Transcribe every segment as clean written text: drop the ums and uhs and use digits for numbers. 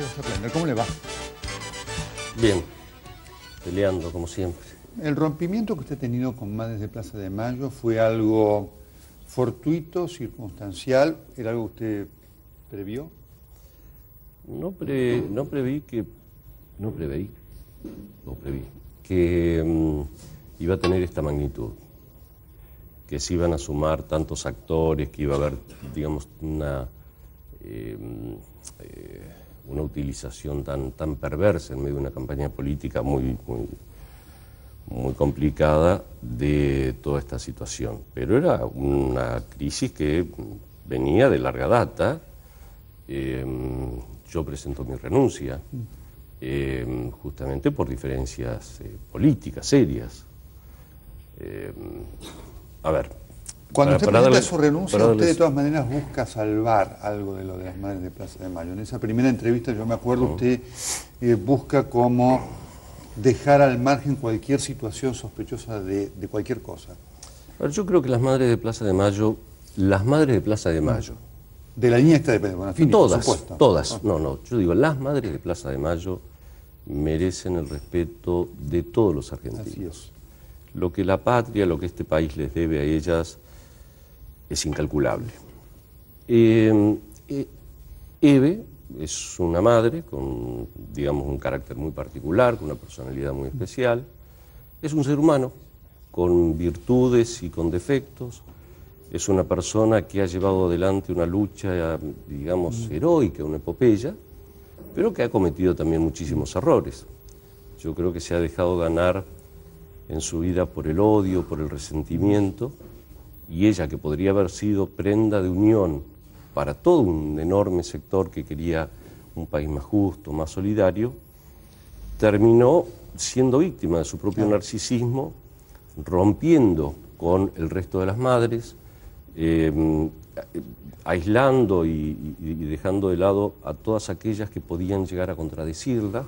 Fernández, ¿cómo le va? Bien, peleando como siempre. El rompimiento que usted ha tenido con Madres de Plaza de Mayo fue algo fortuito, circunstancial, ¿era algo que usted previó? No preví que iba a tener esta magnitud, que se iban a sumar tantos actores, que iba a haber, digamos, una utilización tan perversa en medio de una campaña política muy complicada de toda esta situación. Pero era una crisis que venía de larga data. Yo presento mi renuncia, justamente por diferencias políticas serias. A ver, cuando usted presenta su renuncia, usted de todas maneras busca salvar algo de lo de las Madres de Plaza de Mayo. En esa primera entrevista, yo me acuerdo, usted busca cómo dejar al margen cualquier situación sospechosa de cualquier cosa. A ver, yo creo que las Madres de Plaza de Mayo, de la línea esta de Bonafini, todas, por supuesto. Todas, no, yo digo, las Madres de Plaza de Mayo merecen el respeto de todos los argentinos. Así es. Lo que la patria, lo que este país les debe a ellas es incalculable. Eve es una madre con, digamos, un carácter muy particular, con una personalidad muy especial. Es un ser humano con virtudes y con defectos. Es una persona que ha llevado adelante una lucha, digamos, heroica, una epopeya, pero que ha cometido también muchísimos errores. Yo creo que se ha dejado ganar en su vida por el odio, por el resentimiento, y ella, que podría haber sido prenda de unión para todo un enorme sector que quería un país más justo, más solidario, terminó siendo víctima de su propio narcisismo, rompiendo con el resto de las madres, aislando y dejando de lado a todas aquellas que podían llegar a contradecirla.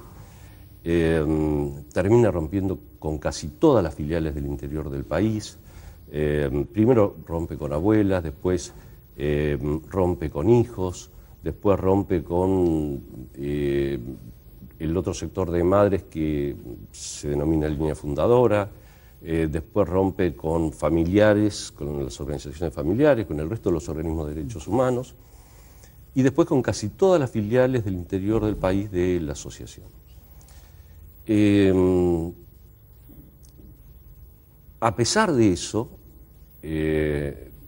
Termina rompiendo con casi todas las filiales del interior del país. Primero rompe con abuelas, después rompe con hijos, después rompe con el otro sector de madres que se denomina línea fundadora, después rompe con familiares, con las organizaciones familiares, con el resto de los organismos de derechos humanos, y después con casi todas las filiales del interior del país de la asociación. A pesar de eso,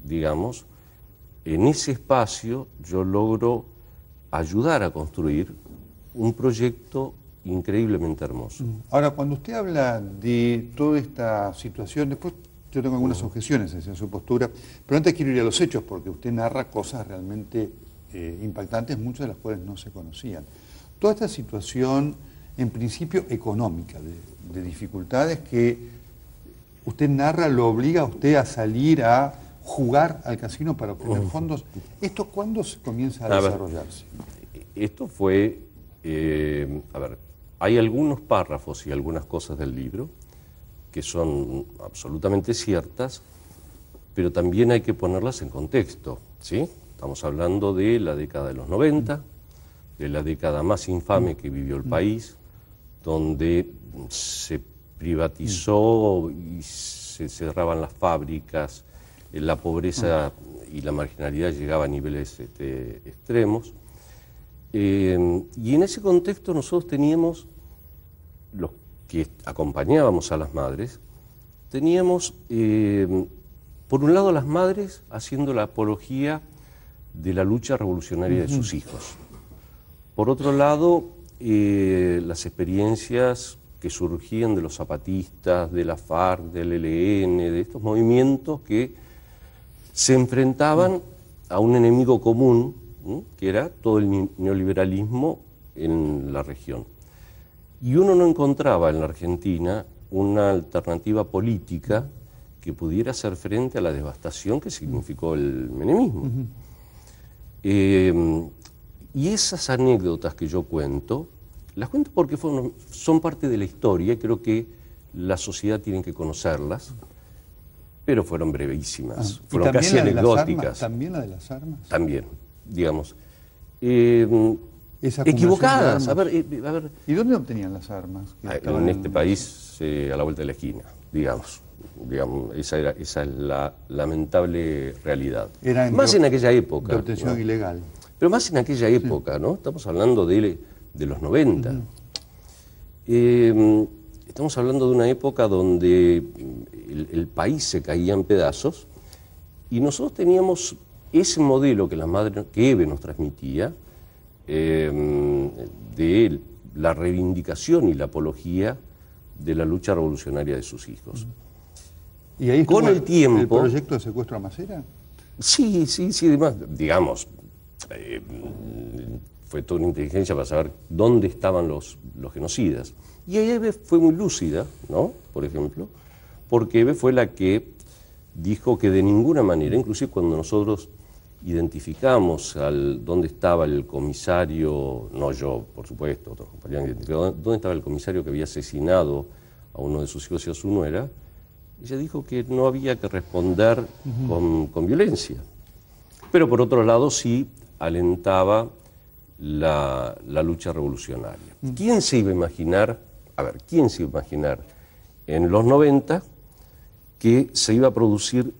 digamos, en ese espacio yo logro ayudar a construir un proyecto increíblemente hermoso. Ahora, cuando usted habla de toda esta situación, después yo tengo algunas objeciones hacia su postura, pero antes quiero ir a los hechos, porque usted narra cosas realmente impactantes, muchas de las cuales no se conocían. Toda esta situación, en principio económica, de dificultades que usted narra, lo obliga a usted a salir a jugar al casino para obtener fondos. ¿Esto cuándo se comienza a desarrollarse? Esto fue, a ver, hay algunos párrafos y algunas cosas del libro que son absolutamente ciertas, pero también hay que ponerlas en contexto, ¿sí? Estamos hablando de la década de los 90, de la década más infame que vivió el país, donde se privatizó y se cerraban las fábricas, la pobreza y la marginalidad llegaba a niveles extremos. Y en ese contexto nosotros teníamos, los que acompañábamos a las madres, teníamos, por un lado, las madres haciendo la apología de la lucha revolucionaria de sus hijos. Por otro lado, las experiencias que surgían de los zapatistas, de la FARC, del ELN, de estos movimientos que se enfrentaban a un enemigo común, que era todo el neoliberalismo en la región. Y uno no encontraba en la Argentina una alternativa política que pudiera hacer frente a la devastación que significó el menemismo. Y esas anécdotas que yo cuento, las cuento porque son parte de la historia y creo que la sociedad tiene que conocerlas, pero fueron brevísimas, fueron casi anecdóticas. ¿También la de las armas? También, digamos. esa acumulación equivocadas. de A armas. ver, ¿Y dónde obtenían las armas? Que estaban en este país, a la vuelta de la esquina, digamos. Esa es la lamentable realidad. Era Más en aquella época. de obtención ¿no? ilegal. Pero más en aquella época, ¿no? Estamos hablando de los 90. Estamos hablando de una época donde el país se caía en pedazos y nosotros teníamos ese modelo que Eve nos transmitía, de la reivindicación y la apología de la lucha revolucionaria de sus hijos. ¿Y ahí con el tiempo, el proyecto de secuestro a Macera? Sí, además, digamos, fue toda una inteligencia para saber dónde estaban los genocidas. Y Eve fue muy lúcida, ¿no? Por ejemplo, porque Eve fue la que dijo que de ninguna manera, inclusive cuando nosotros identificamos dónde estaba el comisario, no yo, por supuesto, otros compañeros identificaron dónde estaba el comisario que había asesinado a uno de sus hijos y a su nuera, ella dijo que no había que responder con violencia. Pero por otro lado sí alentaba la lucha revolucionaria. ¿Quién se iba a imaginar, en los 90 que se iba a producir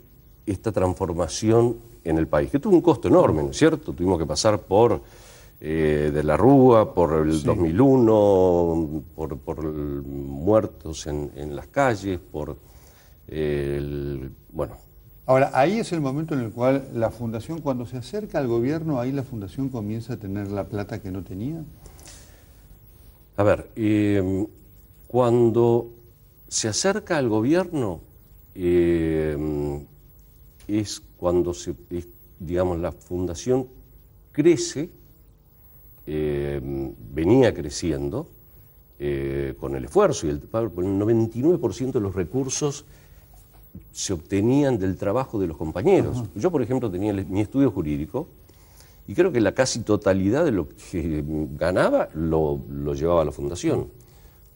esta transformación en el país? Que tuvo un costo enorme, ¿no es cierto? Tuvimos que pasar por de la Rúa, por el 2001, por muertos en las calles, por bueno. Ahora, ahí es el momento en el cual la Fundación, cuando se acerca al gobierno, ahí la Fundación comienza a tener la plata que no tenía. A ver, cuando se acerca al gobierno, es cuando digamos, la Fundación crece, venía creciendo con el esfuerzo y el 99% de los recursos se obtenían del trabajo de los compañeros. Yo, por ejemplo, tenía mi estudio jurídico y creo que la casi totalidad de lo que ganaba lo llevaba a la Fundación.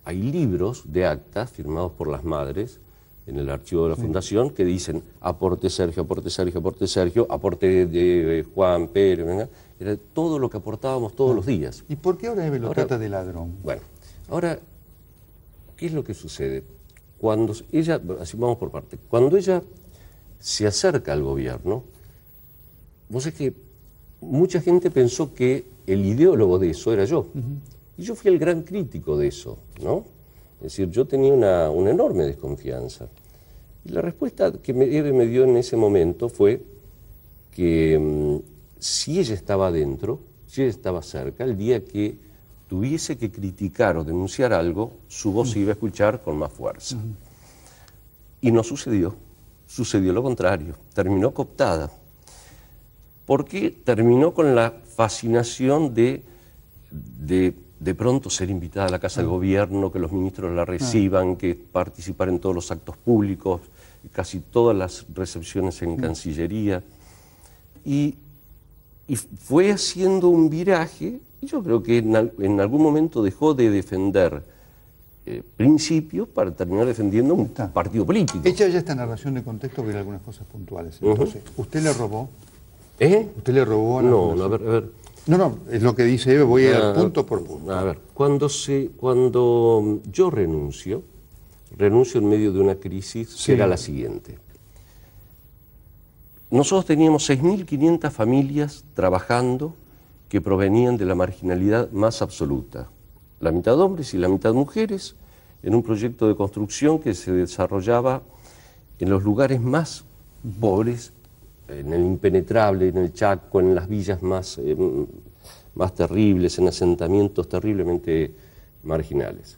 Hay libros de actas firmados por las madres en el archivo de la Fundación que dicen aporte Sergio, aporte Sergio, aporte Sergio, aporte de Juan, Pedro, ¿verdad? Era todo lo que aportábamos todos los días. ¿Y por qué ahora Eve lo trata de ladrón? Bueno, ahora, ¿qué es lo que sucede? Cuando ella, así vamos por parte, cuando ella se acerca al gobierno, vos sabés que mucha gente pensó que el ideólogo de eso era yo. Y yo fui el gran crítico de eso, ¿no? Es decir, yo tenía una enorme desconfianza. Y la respuesta que Eve me dio en ese momento fue que si ella estaba adentro, si ella estaba cerca, el día que tuviese que criticar o denunciar algo, su voz se iba a escuchar con más fuerza. Y no sucedió. Sucedió lo contrario. Terminó cooptada. Porque terminó con la fascinación de pronto ser invitada a la Casa de Gobierno, que los ministros la reciban, que participar en todos los actos públicos, casi todas las recepciones en Cancillería. Y fue haciendo un viraje, y yo creo que en algún momento dejó de defender principios para terminar defendiendo un partido político. Hecha ya esta narración de contexto, voy a ir a algunas cosas puntuales. Entonces, ¿usted le robó? ¿Usted le robó a la Fundación? No, a ver. No, es lo que dice Eve, voy a ir punto por punto. A ver, cuando yo renuncio en medio de una crisis que era la siguiente. Nosotros teníamos 6.500 familias trabajando que provenían de la marginalidad más absoluta. La mitad hombres y la mitad mujeres, en un proyecto de construcción que se desarrollaba en los lugares más pobres, en el impenetrable, en el Chaco, en las villas más terribles, en asentamientos terriblemente marginales.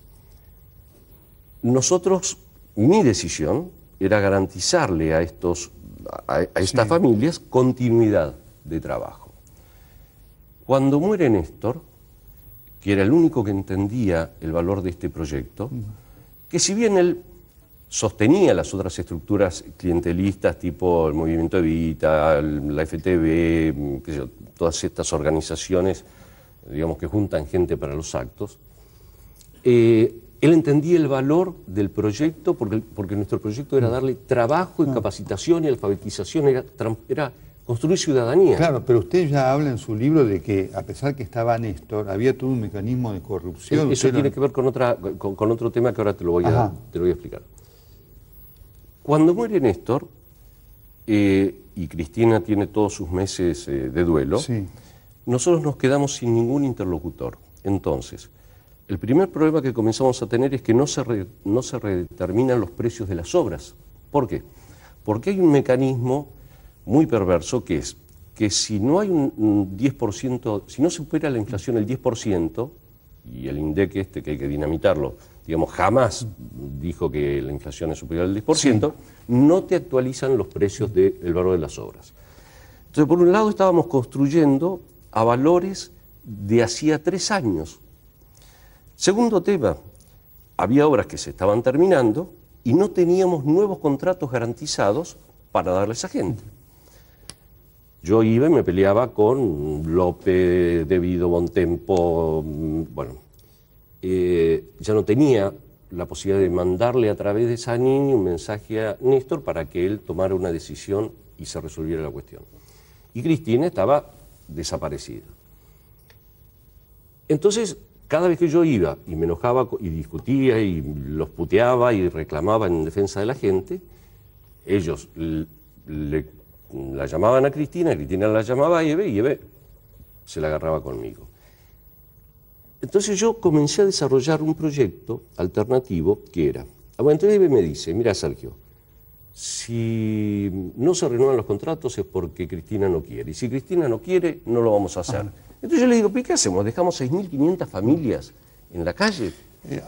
Mi decisión era garantizarle a estas familias continuidad de trabajo. Cuando muere Néstor, que era el único que entendía el valor de este proyecto, que si bien él sostenía las otras estructuras clientelistas tipo el Movimiento Evita, la FTV, todas estas organizaciones, digamos, que juntan gente para los actos, él entendía el valor del proyecto porque nuestro proyecto era darle trabajo y capacitación y alfabetización, era construir ciudadanía. Claro, pero usted ya habla en su libro de que, a pesar que estaba Néstor, había todo un mecanismo de corrupción. Eso tiene que ver con otro tema que ahora te lo voy a explicar. Cuando muere Néstor, y Cristina tiene todos sus meses de duelo, sí, nosotros nos quedamos sin ningún interlocutor. Entonces, el primer problema que comenzamos a tener es que no se redeterminan los precios de las obras. ¿Por qué? Porque hay un mecanismo muy perverso que es que si no hay un 10%, si no supera la inflación el 10%, y el INDEC que hay que dinamitarlo, digamos, jamás dijo que la inflación es superior al 10%, no te actualizan los precios del valor de las obras. Entonces, por un lado estábamos construyendo a valores de hacía 3 años. Segundo tema, había obras que se estaban terminando y no teníamos nuevos contratos garantizados para darles a gente. Yo iba y me peleaba con López, Devido, Bontempo, bueno, ya no tenía la posibilidad de mandarle a través de Zanini un mensaje a Néstor para que él tomara una decisión y se resolviera la cuestión. Y Cristina estaba desaparecida. Entonces, cada vez que yo iba y me enojaba y discutía y los puteaba y reclamaba en defensa de la gente, ellos la llamaban a Cristina la llamaba a Eve y Eve se la agarraba conmigo. Entonces yo comencé a desarrollar un proyecto alternativo que era, bueno, entonces Eve me dice, mira Sergio, si no se renuevan los contratos es porque Cristina no quiere, y si Cristina no quiere, no lo vamos a hacer. Entonces yo le digo, ¿qué hacemos? ¿Dejamos 6.500 familias en la calle?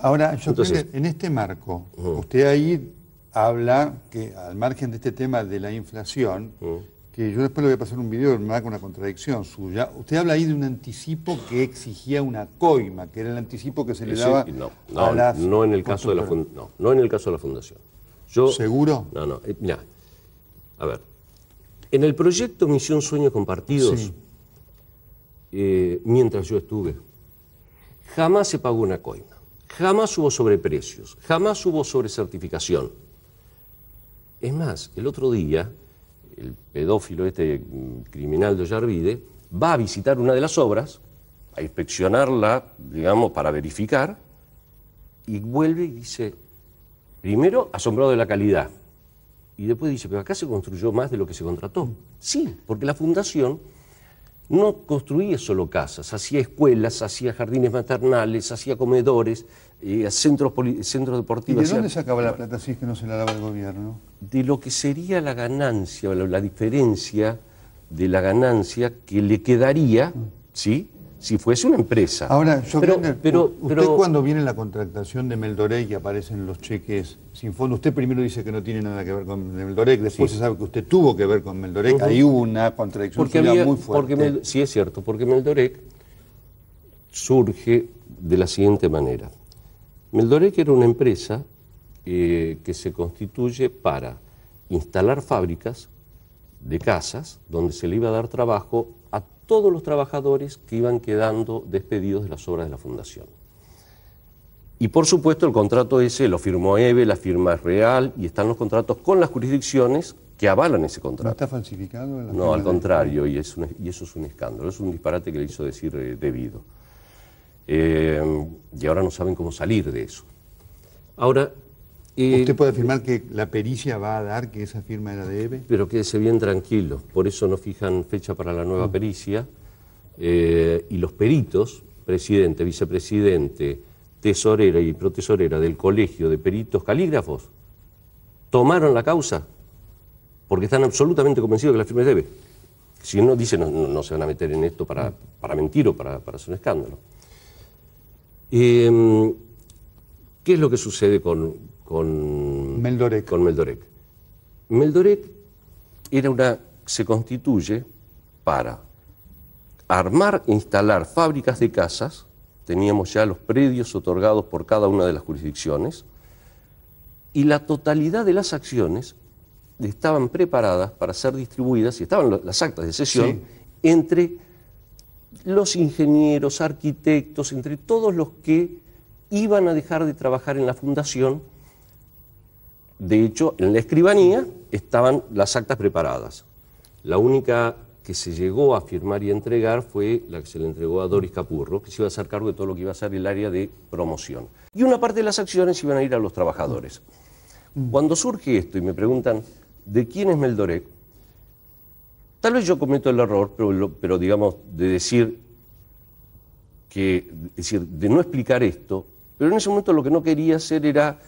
Ahora, yo creo que en este marco, usted ahí habla que al margen de este tema de la inflación, que yo después le voy a pasar un video, me da con una contradicción suya, usted habla ahí de un anticipo que exigía una coima, que era el anticipo que se le daba a las... No en el caso de la fundación. No en el caso de la fundación. ¿Seguro? No, mira, a ver, en el proyecto Misión Sueños Compartidos, mientras yo estuve, jamás se pagó una coima, jamás hubo sobreprecios, jamás hubo sobrecertificación. Es más, el otro día, el pedófilo criminal de Ollarvide va a visitar una de las obras, a inspeccionarla, digamos, para verificar, y vuelve y dice, primero, asombrado de la calidad, y después dice, pero acá se construyó más de lo que se contrató. Sí, porque la fundación no construía solo casas, hacía escuelas, hacía jardines maternales, hacía comedores, centros deportivos. ¿Y de dónde sacaba la plata si es que no se la daba el gobierno? De lo que sería la ganancia, o la diferencia de la ganancia que le quedaría, ¿sí?, si fuese una empresa. Ahora, usted cuando viene la contratación de Meldorec y aparecen los cheques sin fondo, usted primero dice que no tiene nada que ver con Meldorec, después se sabe que usted tuvo que ver con Meldorec, ahí hubo una contradicción muy fuerte. Sí, es cierto, porque Meldorec surge de la siguiente manera. Meldorec era una empresa que se constituye para instalar fábricas de casas donde se le iba a dar trabajo a todos los trabajadores que iban quedando despedidos de las obras de la Fundación. Y por supuesto el contrato ese lo firmó Eve, la firma es real y están los contratos con las jurisdicciones que avalan ese contrato. ¿No está falsificado? No, al contrario, y eso es un escándalo, es un disparate que le hizo decir Devido. Y ahora no saben cómo salir de eso. Ahora... ¿Usted puede afirmar que la pericia va a dar que esa firma era de Eve? Pero quédese bien tranquilo, por eso no fijan fecha para la nueva pericia, y los peritos, presidente, vicepresidente, tesorera y protesorera del Colegio de Peritos Calígrafos, tomaron la causa porque están absolutamente convencidos que la firma es de Eve. Si no, dicen, no se van a meter en esto para mentir o para hacer un escándalo. ¿Qué es lo que sucede con Meldorec? Meldorec se constituye para armar e instalar fábricas de casas, teníamos ya los predios otorgados por cada una de las jurisdicciones, y la totalidad de las acciones estaban preparadas para ser distribuidas, y estaban las actas de cesión, entre los ingenieros, arquitectos, entre todos los que iban a dejar de trabajar en la fundación. De hecho, en la escribanía estaban las actas preparadas. La única que se llegó a firmar y entregar fue la que se le entregó a Doris Capurro, que se iba a hacer cargo de todo lo que iba a ser el área de promoción. Y una parte de las acciones iban a ir a los trabajadores. Cuando surge esto y me preguntan, ¿de quién es Meldorec? Tal vez yo cometo el error, pero digamos, de decir de no explicar esto, pero en ese momento lo que no quería hacer era,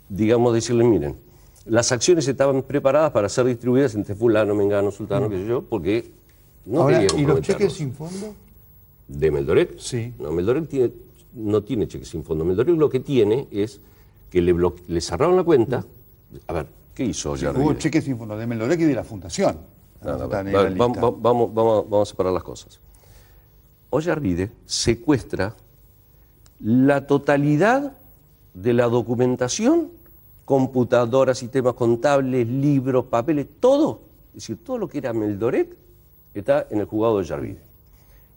digamos, decirle, miren, las acciones estaban preparadas para ser distribuidas entre fulano, mengano, sultano, qué sé yo, porque no Ahora, quería comprometernos. ¿y los cheques sin fondo? ¿De Meldorec? Sí. No, Meldorec no tiene cheques sin fondo. Meldorec lo que tiene es que le cerraron la cuenta. A ver, ¿qué hizo Ollarvide? Hubo cheques sin fondo de Meldorec y de la Fundación. Vamos a separar las cosas. Ollarvide secuestra la totalidad de la documentación, computadoras, sistemas contables, libros, papeles, todo. Es decir, todo lo que era Meldorec está en el juzgado de Ollarvide.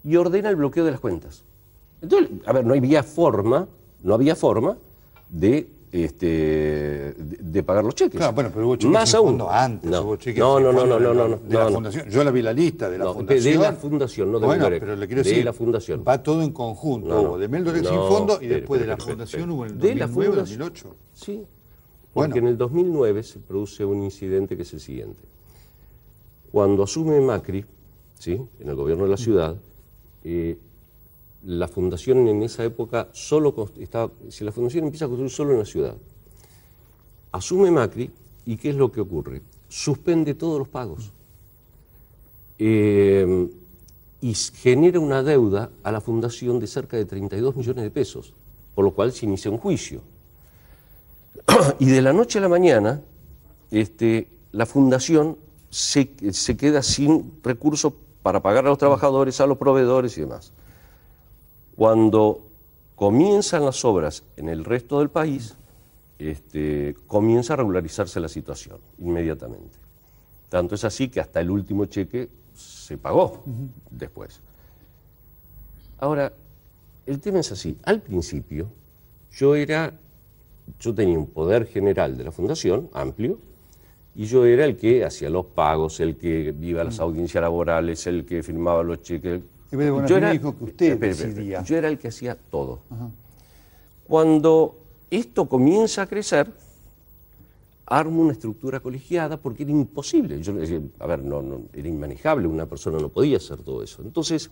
Y ordena el bloqueo de las cuentas. Entonces, a ver, no había forma de pagar los cheques. Claro, bueno, pero hubo cheques más sin aún fondo antes. No, Hubo cheques no, sin no, fondo no, de la Fundación. Yo la vi la lista de la Fundación. De la Fundación, no de bueno, Meldorec. pero le quiero de decir, la Fundación. va todo en conjunto. No, Hubo de Meldorec sin fondo y después de la Fundación hubo en el 2009, 2008. Sí, porque en el 2009 se produce un incidente que es el siguiente. Cuando asume Macri, ¿sí?, en el gobierno de la ciudad, la Fundación en esa época la Fundación empieza a construir solo en la ciudad. Asume Macri, ¿y qué es lo que ocurre? Suspende todos los pagos. Y genera una deuda a la Fundación de cerca de 32 millones de pesos, por lo cual se inicia un juicio. Y de la noche a la mañana, la Fundación se queda sin recursos para pagar a los trabajadores, a los proveedores y demás. Cuando comienzan las obras en el resto del país, comienza a regularizarse la situación inmediatamente. Tanto es así que hasta el último cheque se pagó después. Ahora, el tema es así. Al principio, yo tenía un poder general de la Fundación, amplio, y yo era el que hacía los pagos, el que iba a las audiencias laborales, el que firmaba los cheques. Yo dijo que usted decidía. Yo era el que hacía todo. Cuando esto comienza a crecer, armo una estructura colegiada porque era imposible. Yo decía, era inmanejable, una persona no podía hacer todo eso. Entonces,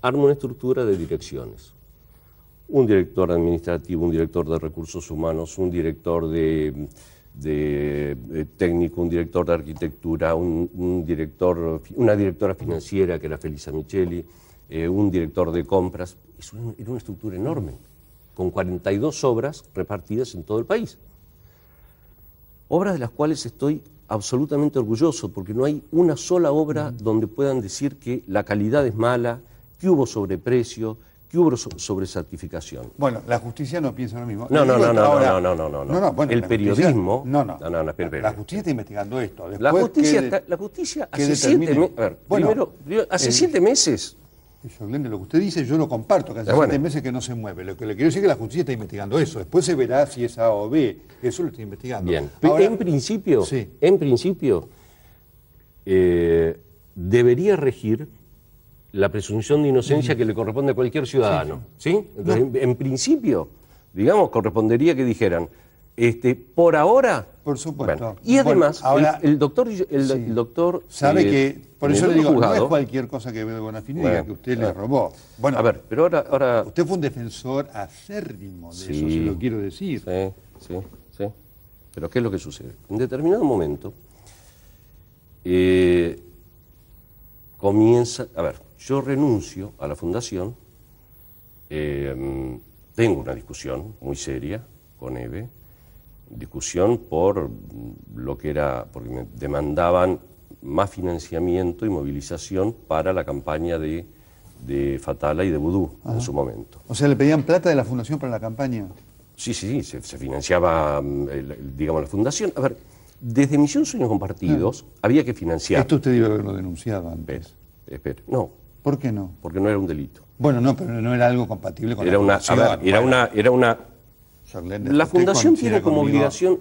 armo una estructura de direcciones. Un director administrativo, un director de recursos humanos, un director de técnico, un director de arquitectura, una directora financiera que era Felisa Micheli, un director de compras. Era una estructura enorme, con 42 obras repartidas en todo el país. Obras de las cuales estoy absolutamente orgulloso, porque no hay una sola obra donde puedan decir que la calidad es mala, que hubo sobreprecio, que hubo sobrecertificación. Bueno, la justicia no piensa lo mismo. No. Bueno, el periodismo... Espera. La justicia está investigando esto. La justicia hace 7 meses... A ver, primero, hace 7 meses... Lo que usted dice, yo lo comparto, que hace 7 meses que no se mueve. Lo que le quiero decir es que la justicia está investigando eso. Después se verá si es A o B. Eso lo está investigando. Bien. Ahora, en principio, debería regir la presunción de inocencia que le corresponde a cualquier ciudadano. ¿Sí? Entonces, en principio, digamos, correspondería que dijeran, por ahora... Por supuesto. Bueno, y además, ahora, el doctor sabe que, por eso le digo, no es cualquier cosa que Evel Bonafini diga que usted le robó. Bueno, a ver, pero ahora... Usted fue un defensor acérrimo de eso, se lo quiero decir. Sí. Pero ¿qué es lo que sucede? En determinado momento, yo renuncio a la Fundación, tengo una discusión muy seria con Eve, discusión por lo que era, porque me demandaban más financiamiento y movilización para la campaña de Fatala y de Vudú en su momento. O sea, ¿le pedían plata de la Fundación para la campaña? Sí, se financiaba, digamos, la Fundación. A ver, desde Misión Sueños Compartidos había que financiar. Esto usted debe haberlo denunciado antes. Espera, no. ¿Por qué no? Porque no era un delito. Bueno, no, pero no era algo compatible con la Fundación. La Fundación tiene como obligación,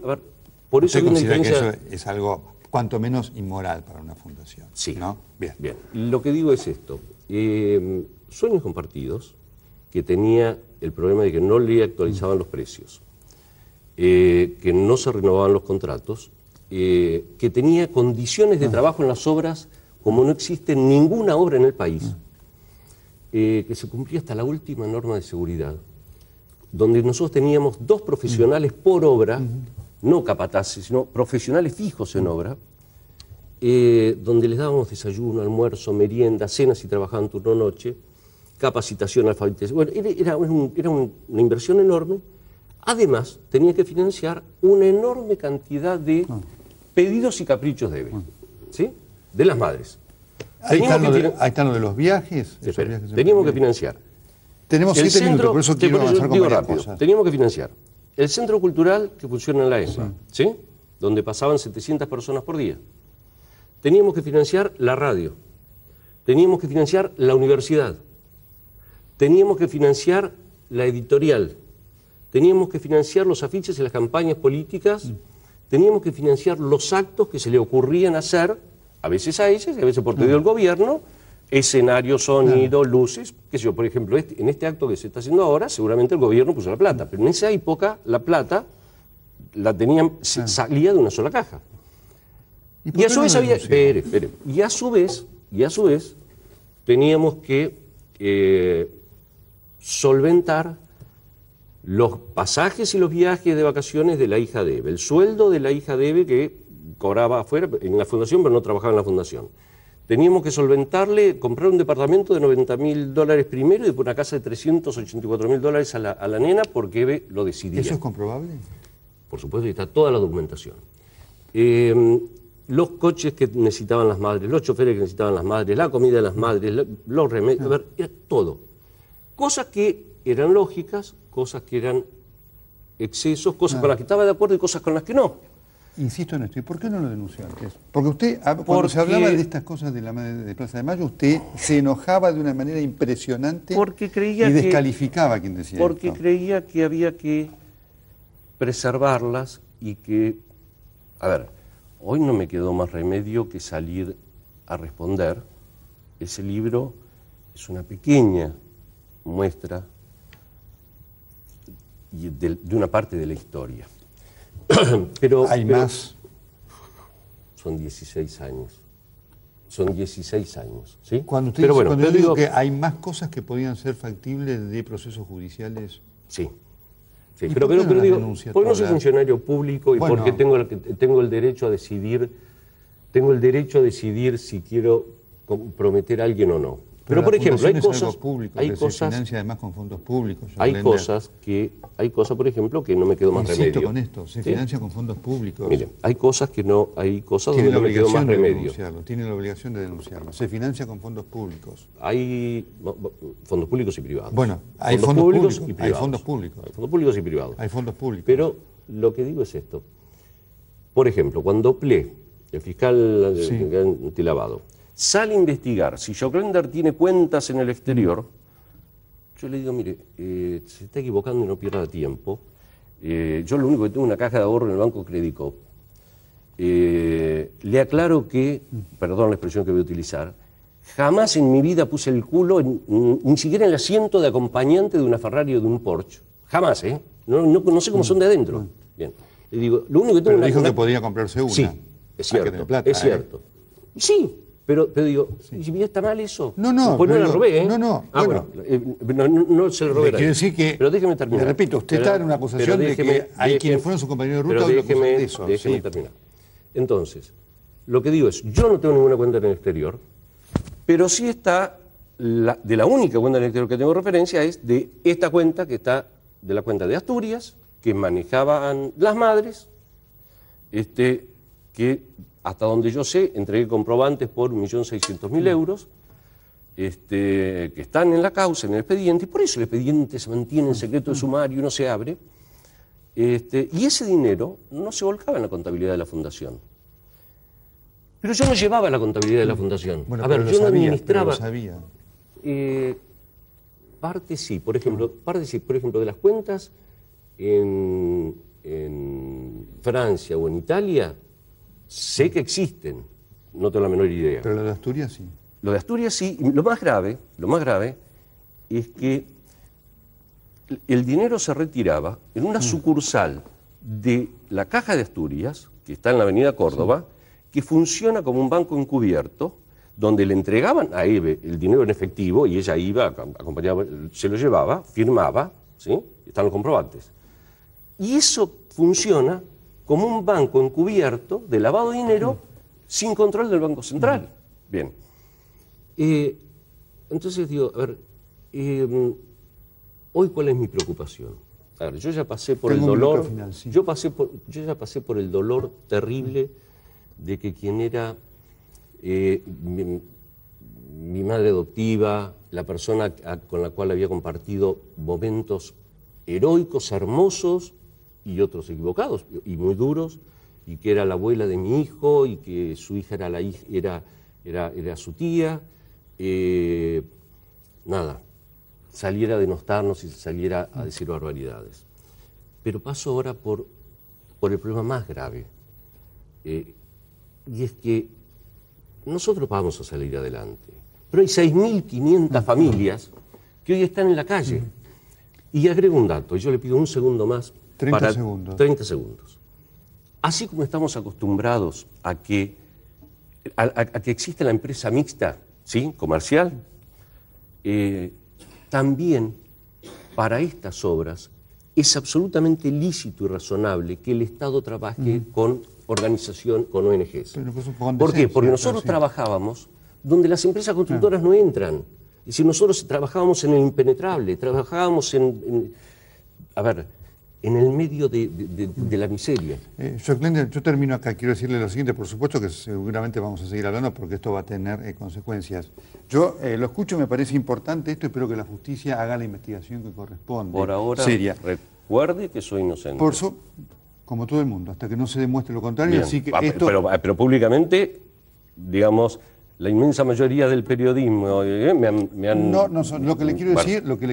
por eso hay una diferencia. ¿Eso es algo cuanto menos inmoral para una fundación. Sí. ¿No? Bien. Bien. Lo que digo es esto. Sueños Compartidos, que tenía el problema de que no le actualizaban los precios, que no se renovaban los contratos, que tenía condiciones de trabajo en las obras como no existe ninguna obra en el país, que se cumplía hasta la última norma de seguridad, donde nosotros teníamos 2 profesionales por obra, no capataces, sino profesionales fijos en obra, donde les dábamos desayuno, almuerzo, merienda, cenas si trabajaban turno-noche, capacitación, alfabetización. Bueno, era una inversión enorme. Además, tenía que financiar una enorme cantidad de pedidos y caprichos de EVE, ¿sí? De las madres. Ahí está lo de los viajes. Espera, teníamos que financiar. Tenemos 7 minutos, por eso quiero avanzar con varias cosas. Teníamos que financiar el centro cultural que funciona en la ESMA, ¿sí? Donde pasaban 700 personas por día. Teníamos que financiar la radio. Teníamos que financiar la universidad. Teníamos que financiar la editorial. Teníamos que financiar los afiches y las campañas políticas. Teníamos que financiar los actos que se le ocurrían hacer, a veces a ellas y a veces por pedido del gobierno, escenario, sonido, luces, qué sé yo. Por ejemplo, en este acto que se está haciendo ahora, seguramente el gobierno puso la plata, pero en esa época la plata la tenían, salía de una sola caja. Y a su vez había, y a su vez teníamos que solventar los pasajes y los viajes de vacaciones de la hija de Eve, el sueldo de la hija de Eve que cobraba afuera en la fundación pero no trabajaba en la fundación. Teníamos que solventarle, comprar un departamento de $90.000 primero y después una casa de $384.000 a la nena porque Eve lo decidía. ¿Eso es comprobable? Por supuesto, y está toda la documentación. Los coches que necesitaban las madres, los choferes que necesitaban las madres, la comida de las madres, los remedios, a ver, era todo. Cosas que eran lógicas, cosas que eran excesos, cosas con las que estaba de acuerdo y cosas con las que no. Insisto en esto, ¿y por qué no lo denunció antes? Porque usted, cuando se hablaba de estas cosas de la madre de Plaza de Mayo, usted se enojaba de una manera impresionante y descalificaba a quien decía porque esto. Creía que había que preservarlas y que, a ver, hoy no me quedó más remedio que salir a responder. Ese libro es una pequeña muestra de una parte de la historia. Pero más. Son 16 años. Son 16 años, ¿sí? Cuando usted dice, cuando yo digo que hay más cosas que podían ser factibles de procesos judiciales. Sí. Sí, pero digo, porque no soy funcionario público y porque tengo el derecho a decidir, si quiero comprometer a alguien o no. Pero por ejemplo, hay cosas público, que se financia además con fondos públicos. Hay cosas, por ejemplo, que no me quedó más remedio. Con esto, se financia con fondos públicos. Mire, hay cosas donde no me quedó más remedio. Tiene la obligación de denunciarlo. Se financia con fondos públicos. Hay fondos públicos y privados. Bueno, hay fondos públicos y privados. Hay fondos públicos. Hay fondos públicos y privados. Hay fondos públicos. Pero lo que digo es esto. Por ejemplo, cuando Ple, el fiscal antilavado, sale a investigar si Joclender tiene cuentas en el exterior, yo le digo, mire, se está equivocando y no pierda tiempo. Yo lo único que tengo es una caja de ahorro en el Banco Credicop. Le aclaro que, perdón la expresión que voy a utilizar, jamás en mi vida puse el culo, ni siquiera en el asiento de acompañante de una Ferrari o de un Porsche. Jamás, ¿eh? No sé cómo son de adentro. Bien. Le digo, lo único que tengo Pero dijo que podía comprarse una. Sí, es cierto, es cierto. Sí. Pero digo, ¿y está mal eso? No. Pues no la robé, ¿eh? No. Bueno, no se lo robé. Quiero decir que, pero déjeme terminar. Le repito, usted está en una acusación de que hay quienes fueron sus compañeros de ruta. Pero déjeme terminar. Entonces, lo que digo es, yo no tengo ninguna cuenta en el exterior, pero sí está, de la única cuenta en el exterior que tengo referencia es de esta cuenta que está, de la cuenta de Asturias, que manejaban las madres, que hasta donde yo sé, entregué comprobantes por 1.600.000 euros, que están en la causa, en el expediente, y por eso el expediente se mantiene en secreto de sumario y no se abre. Y ese dinero no se volcaba en la contabilidad de la fundación. Pero yo no llevaba la contabilidad de la fundación. Bueno, a ver, yo no administraba. Pero lo sabía. Parte sí, por ejemplo, de las cuentas en Francia o en Italia, sé que existen, no tengo la menor idea. Pero lo de Asturias sí. Lo de Asturias sí, y lo más grave es que el dinero se retiraba en una sucursal de la Caja de Asturias, que está en la avenida Córdoba, que funciona como un banco encubierto, donde le entregaban a Eve el dinero en efectivo y ella iba, acompañaba, se lo llevaba, firmaba, ¿sí? Están los comprobantes. Y eso funciona como un banco encubierto de lavado de dinero sin control del Banco Central. Bien. Entonces digo, a ver, hoy ¿cuál es mi preocupación? A ver, yo ya pasé por el dolor, final, sí. yo ya pasé por el dolor terrible de que quien era mi madre adoptiva, la persona con la cual había compartido momentos heroicos, hermosos y otros equivocados y muy duros, y que era la abuela de mi hijo y que su hija era su tía, nada, saliera a denostarnos y saliera a decir barbaridades. Pero paso ahora por el problema más grave, y es que nosotros vamos a salir adelante, pero hay 6.500 familias que hoy están en la calle. Y agrego un dato, y yo le pido un segundo más. 30 segundos. 30 segundos. Así como estamos acostumbrados a que existe la empresa mixta, ¿sí?, comercial, también para estas obras es absolutamente lícito y razonable que el Estado trabaje con organización, con ONGs. ¿Por qué? Porque nosotros trabajábamos donde las empresas constructoras no entran. Es decir, nosotros trabajábamos en el impenetrable, trabajábamos en el medio de la miseria. Yo termino acá. Quiero decirle lo siguiente, por supuesto que seguramente vamos a seguir hablando porque esto va a tener consecuencias. Yo lo escucho, me parece importante esto, espero que la justicia haga la investigación que corresponde. Por ahora, seria. Recuerde que soy inocente. Como todo el mundo, hasta que no se demuestre lo contrario. Así que pero públicamente, digamos, la inmensa mayoría del periodismo me han... Lo que le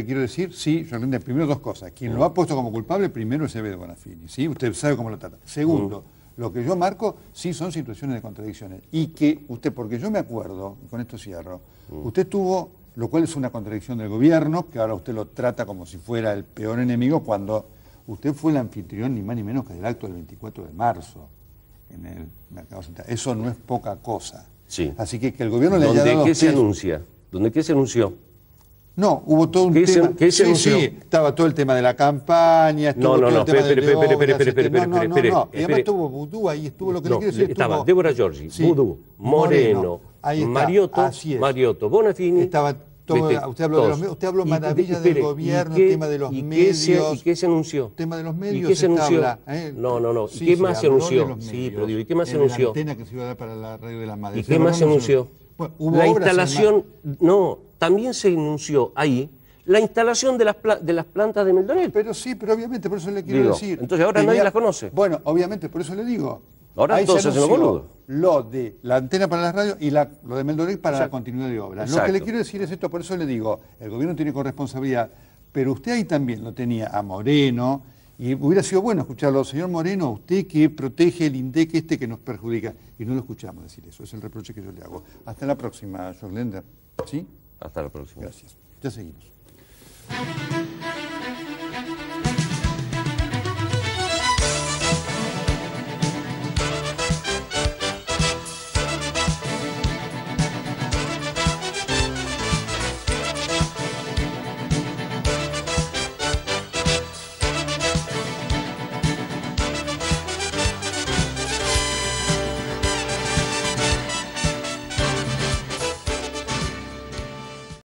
quiero decir, sí, primero dos cosas. Quien lo ha puesto como culpable, primero es Eve de Bonafini, ¿sí? Usted sabe cómo lo trata. Segundo, lo que yo marco, sí son situaciones de contradicciones. Y que usted, porque yo me acuerdo, y con esto cierro, usted tuvo, lo cual es una contradicción del gobierno, que ahora usted lo trata como si fuera el peor enemigo, cuando usted fue el anfitrión, ni más ni menos que del acto del 24 de marzo en el Mercado Central. Eso no es poca cosa. Sí. Así que el gobierno le haya dado... ¿Dónde qué se anuncia? ¿Dónde qué se anunció? No, hubo todo un tema... ¿Qué se anunció? Sí, estaba todo el tema de la campaña, estuvo todo el tema de obras... No, y además estuvo Vudú, ahí estuvo lo que le quiero decir. Estaba Débora Giorgi, Vudú, Moreno, Mariotto, Bonafini... Estaba todo, usted habló maravillas del gobierno, el tema de los medios... ¿Y qué se anunció? El tema de los medios. ¿Y qué se anunció? No. ¿Y qué más se anunció? Sí, pero digo, ¿y qué más se anunció? La antena que se iba a dar para la radio de las madres. ¿Y qué más se anunció? La instalación... No, también se anunció ahí la instalación de las plantas de Meldonel. Pero obviamente, por eso le quiero decir... Entonces ahora nadie las conoce. Bueno, obviamente, por eso le digo... Ahora ahí todos se hacen los boludos. Lo de la antena para las radios y lo de Meldonel para la continuidad de obras. Lo que le quiero decir es esto, por eso le digo, el gobierno tiene corresponsabilidad, pero usted ahí también lo tenía a Moreno, y hubiera sido bueno escucharlo, señor Moreno, usted que protege el INDEC que nos perjudica, y no lo escuchamos decir eso, es el reproche que yo le hago. Hasta la próxima, Jorlender. ¿Sí? Hasta la próxima. Gracias. Ya seguimos.